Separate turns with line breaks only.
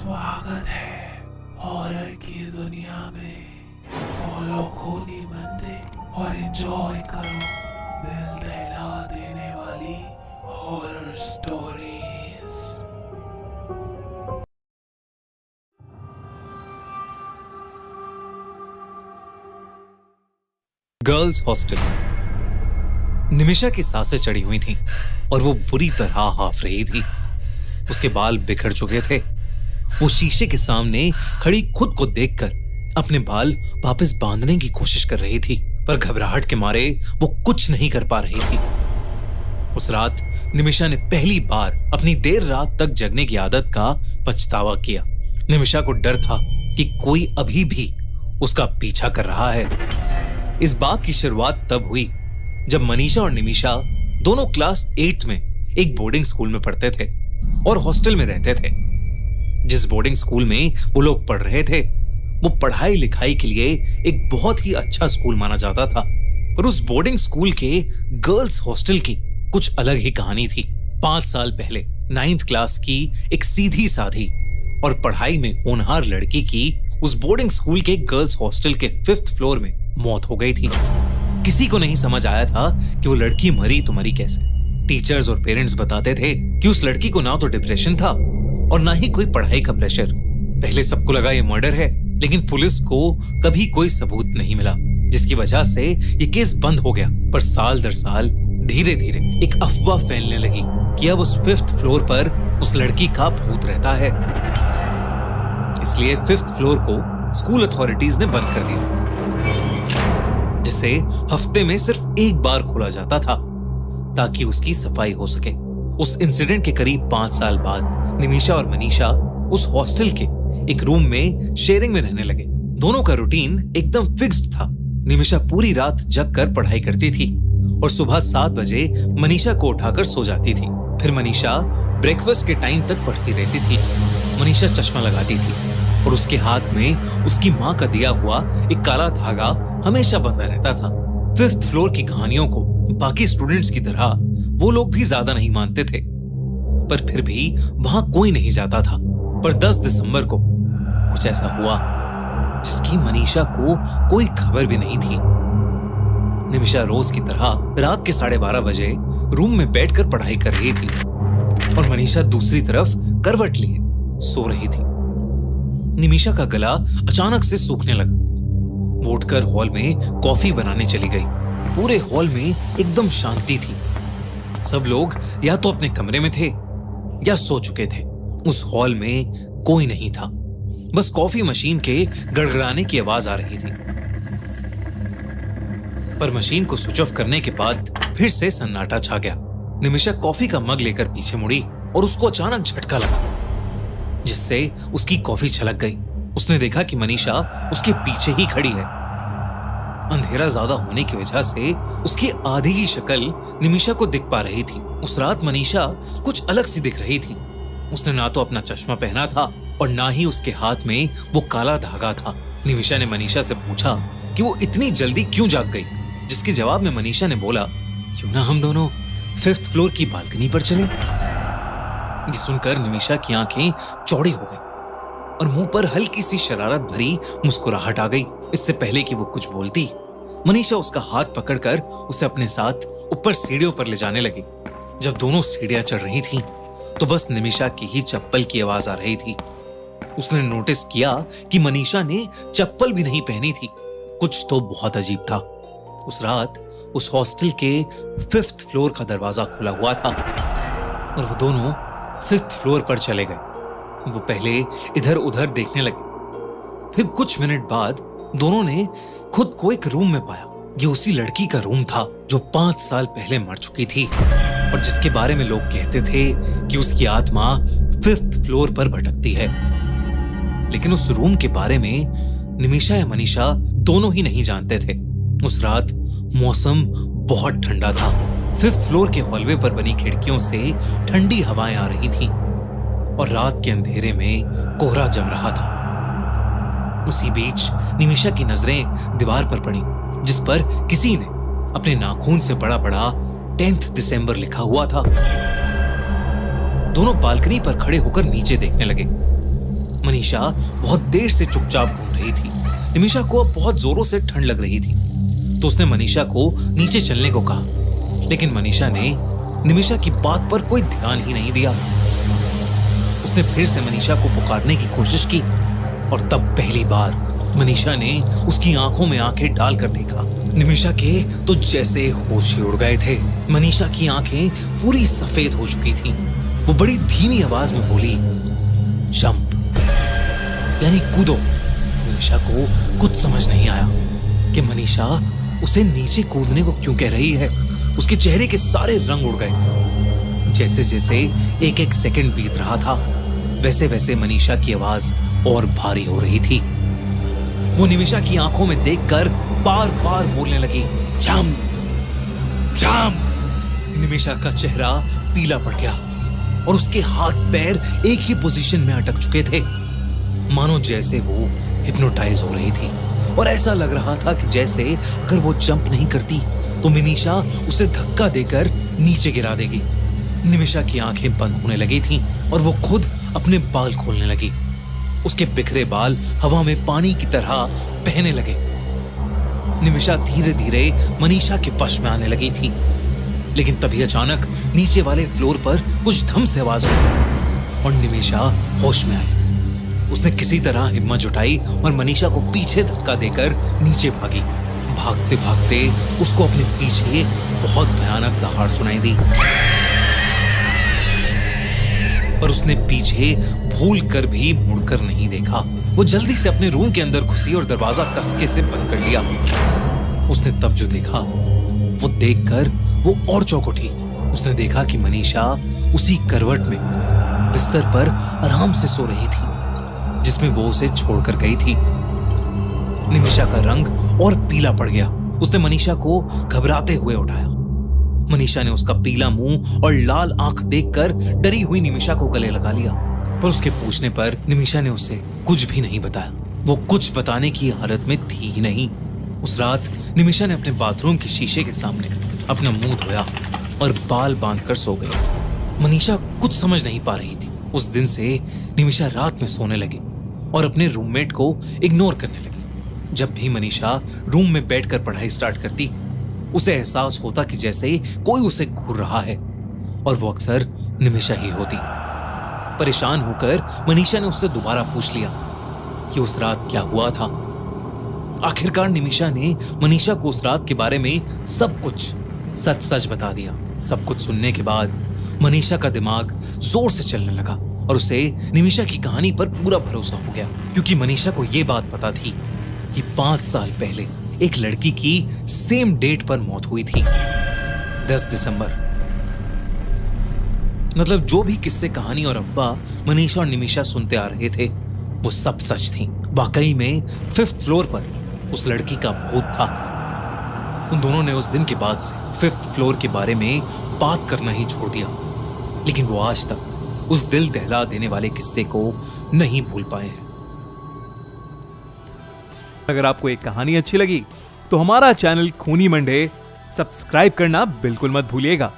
स्वागत है हॉरर की दुनिया में। फॉलो खूनी मंडे और एंजॉय करो दिल दहला देने वाली horror stories.
Girls hostel. Nimisha की सांसें चढ़ी हुई थीं और वो बुरी तरह हाफ रही थी। उसके बाल बिखर चुके थे। वो शीशे के सामने खड़ी खुद को देखकर अपने बाल वापस बांधने की कोशिश कर रही थी, पर घबराहट के मारे वो कुछ नहीं कर पा रही थी। उस रात निमिषा ने पहली बार अपनी देर रात तक जगने की आदत का पछतावा किया। निमिषा को डर था कि कोई अभी भी उसका पीछा कर रहा है। इस बात की शुरुआत तब हुई जब मनीषा और निमिषा दोनों क्लास 8 में एक बोर्डिंग स्कूल में पढ़ते थे और हॉस्टल में रहते थे। जिस बोर्डिंग स्कूल में वो लोग पढ़ रहे थे वो पढ़ाई लिखाई के लिए एक बहुत ही अच्छा स्कूल माना जाता था, पर उस बोर्डिंग स्कूल के गर्ल्स हॉस्टल की कुछ अलग ही कहानी थी। 5 साल पहले 9th क्लास की एक सीधी साधी और पढ़ाई में होनहार लड़की की उस बोर्डिंग स्कूल के गर्ल्स हॉस्टल के 5th फ्लोर में मौत हो गई थी। किसी को नहीं समझ आया था कि वो लड़की मरी तो मरी कैसे। टीचर्स और पेरेंट्स बताते थे कि उस लड़की को ना तो डिप्रेशन था और ना ही कोई पढ़ाई का प्रेशर। पहले सबको लगा ये मर्डर है, लेकिन पुलिस को कभी कोई सबूत नहीं मिला, जिसकी वजह से ये केस बंद हो गया। पर साल दर साल धीरे धीरे एक अफवाह फैलने लगी कि अब उस 5th फ्लोर पर उस लड़की का भूत रहता है। इसलिए 5th फ्लोर को स्कूल अथॉरिटीज ने बंद कर दिया, जिसे हफ्ते में सिर्फ एक बार खोला जाता था ताकि उसकी सफाई हो सके। उस इंसिडेंट के करीब 5 साल बाद निमिषा और मनीषा उस हॉस्टल के एक रूम में शेयरिंग में रहने लगे। दोनों का रूटीन एकदम फिक्स्ड था। निमिषा पूरी रात जग कर पढ़ाई करती थी और सुबह 7 बजे मनीषा को उठाकर सो जाती थी। फिर मनीषा ब्रेकफास्ट के टाइम तक पढ़ती रहती थी। मनीषा चश्मा लगाती थी और उसके हाथ में उसकी माँ का दिया हुआ एक काला धागा हमेशा बंधा रहता था। 5th फ्लोर की कहानियों को बाकी स्टूडेंट्स की तरह वो लोग भी ज्यादा नहीं मानते थे, पर फिर भी वहां कोई नहीं जाता था। पर 10 दिसंबर को कुछ ऐसा हुआ जिसकी मनीषा को कोई खबर भी नहीं थी। निमिषा रोज की तरह रात के 12:30 बजे रूम में बैठकर पढ़ाई कर रही थी और मनीषा दूसरी तरफ करवट लिए सो रही थी। निमिषा का गला अचानक से सूखने लगा। वो उठकर हॉल में कॉफी बनाने चली गई। पूरे हॉल में एकदम शांति थी। सब लोग या तो अपने कमरे में थे या सो चुके थे। उस हॉल में कोई नहीं था, बस कॉफी मशीन के गड़गड़ाने की आवाज आ रही थी। पर मशीन को स्विच ऑफ करने के बाद फिर से सन्नाटा छा गया। निमिषा कॉफी का मग लेकर पीछे मुड़ी और उसको अचानक झटका लगा, जिससे उसकी कॉफी छलक गई। उसने देखा कि मनीषा उसके पीछे ही खड़ी है। अंधेरा ज्यादा होने की वजह से उसकी आधी ही शक्ल निमिषा को दिख पा रही थी। उस रात मनीषा कुछ अलग सी दिख रही थी। उसने ना तो अपना चश्मा पहना था और ना ही उसके हाथ में वो काला धागा था। निमिषा ने मनीषा से पूछा कि वो इतनी जल्दी क्यों जाग गई, जिसके जवाब में मनीषा ने बोला, क्यों ना हम दोनों 5th फ्लोर की बालकनी पर चलें। ये सुनकर निमिषा की आंखें चौड़ी हो गई और मुंह पर हल्की सी शरारत भरी मुस्कुराहट आ गई। इससे पहले कि वो कुछ बोलती, मनीषा उसका हाथ पकड़कर उसे अपने साथ ऊपर सीढ़ियों पर ले जाने लगी। जब दोनों सीढ़ियां चढ़ रही थीं, तो बस निमिषा की ही चप्पल की आवाज आ रही थी। उसने नोटिस किया कि मनीषा ने चप्पल भी नहीं पहनी थी। कुछ तो बहुत अजीब था। उस रात उस हॉस्टल के 5th फ्लोर का दरवाजा खुला हुआ था और वो दोनों 5th फ्लोर पर चले गए। वो पहले इधर उधर देखने लगे। फिर कुछ मिनट बाद दोनों ने खुद को एक रूम में पाया। ये उसी लड़की का रूम था जो 5 साल पहले मर चुकी थी और जिसके बारे में लोग कहते थे कि उसकी आत्मा 5th फ्लोर पर भटकती है। लेकिन उस रूम के बारे में निमिषा या मनीषा दोनों ही नहीं जानते थे। उस रात मौसम बहुत ठंडा था। 5th फ्लोर के हॉलवे पर बनी खिड़कियों से ठंडी हवाएं आ रही थीं और रात के अंधेरे में कोहरा जम रहा था। उसी बीच निमिषा की नजरें दीवार पर पड़ी, जिस पर किसी ने अपने नाखून से बड़ा बड़ा 10th दिसंबर लिखा हुआ था। दोनों बालकनी पर खड़े होकर नीचे देखने लगे। मनीषा बहुत देर से चुपचाप घूम रही थी। निमिषा को अब बहुत जोरों से ठंड लग रही थी, तो उसने मनीषा को नीचे चलने को कहा, लेकिन मनीषा ने निमिषा की बात पर कोई ध्यान ही नहीं दिया। उसने फिर से मनीषा को पुकारने की कोशिश की और तब पहली बार मनीषा ने उसकी आंखों में आंखें डालकर देखा। निमिषा के तो जैसे होश ही उड़ गए थे। मनीषा की आंखें पूरी सफेद हो चुकी थीं। वो बड़ी धीमी आवाज में बोली, जंप, यानी कूदो। मनीषा को कुछ समझ नहीं आया कि मनीषा उसे नीचे कूदने को क्यों कह रही है। उसके चेहरे के सारे रंग उड़ गए। जैसे जैसे एक एक सेकंड बीत रहा था, वैसे वैसे मनीषा की आवाज और भारी हो रही थी। वो निमिषा की आंखों में देखकर बार बार बोलने लगी, जंप, जंप। निमिषा का चेहरा पीला पड़ गया और उसके हाथ पैर एक ही पोजीशन में अटक चुके थे, मानो जैसे वो हिप्नोटाइज हो रही थी। और ऐसा लग रहा था कि जैसे अगर वो जंप नहीं करती तो मनीषा उसे धक्का देकर नीचे गिरा देगी। निमिषा की आंखें बंद होने लगी थीं और वो खुद अपने बाल खोलने लगी। उसके बिखरे बाल हवा में पानी की तरह बहने लगे। निमिषा धीरे धीरे मनीषा के वश में आने लगी थी, लेकिन तभी अचानक नीचे वाले फ्लोर पर कुछ धम से आवाज हुई और निमिषा होश में आई। उसने किसी तरह हिम्मत जुटाई और मनीषा को पीछे धक्का देकर नीचे भागी। भागते भागते उसको अपने पीछे बहुत भयानक दहाड़ सुनाई दी, पर उसने पीछे भूल कर भी मुड़कर नहीं देखा। वो जल्दी से अपने रूम के अंदर घुसी और दरवाजा कसके से बंद कर लिया। उसने तब जो देखा वो देखकर वो और चौंक उठी। उसने देखा कि मनीषा उसी करवट में बिस्तर पर आराम से सो रही थी जिसमें वो उसे छोड़कर गई थी। निमिषा का रंग और पीला पड़ गया। उसने मनीषा को घबराते हुए उठाया। मनीषा ने उसका पीला मुंह और लाल आंख देखकर डरी हुई निमिषा को गले लगा लिया, पर उसके पूछने पर निमिषा ने उसे कुछ भी नहीं बताया। वो कुछ बताने की हालत में थी ही नहीं। उस रात निमिषा ने अपने बाथरूम के शीशे के सामने अपना मुंह धोया और बाल बांधकर सो गई। मनीषा कुछ समझ नहीं पा रही थी। उस दिन से निमिषा रात में सोने लगी और अपने रूममेट को इग्नोर करने लगी। जब भी मनीषा रूम में बैठकर पढ़ाई स्टार्ट करती, उसे एहसास होता कि जैसे कोई उसे घूर रहा है, और वो अक्सर निमिषा ही होती। परेशान होकर मनीषा ने उससे दोबारा पूछ लिया कि उस रात क्या हुआ था। आखिरकार निमिषा ने मनीषा को उस रात के बारे में सब कुछ सच सच बता दिया। सब कुछ सुनने के बाद मनीषा का दिमाग जोर से चलने लगा और उसे निमिषा की कहानी पर पूरा भरोसा हो गया, क्योंकि मनीषा को यह बात पता थी कि 5 साल पहले एक लड़की की सेम डेट पर मौत हुई थी, 10 दिसंबर। मतलब जो भी किस्से, कहानी और अफवाह मनीषा और निमिषा सुनते आ रहे थे वो सब सच थी। वाकई में 5th फ्लोर पर उस लड़की का भूत था। उन दोनों ने उस दिन के बाद से 5th फ्लोर के बारे में बात करना ही छोड़ दिया, लेकिन वो आज तक उस दिल दहला देने वाले किस्से को नहीं भूल पाए हैं।
अगर आपको एक कहानी अच्छी लगी तो हमारा चैनल खूनी मंडे सब्सक्राइब करना बिल्कुल मत भूलिएगा।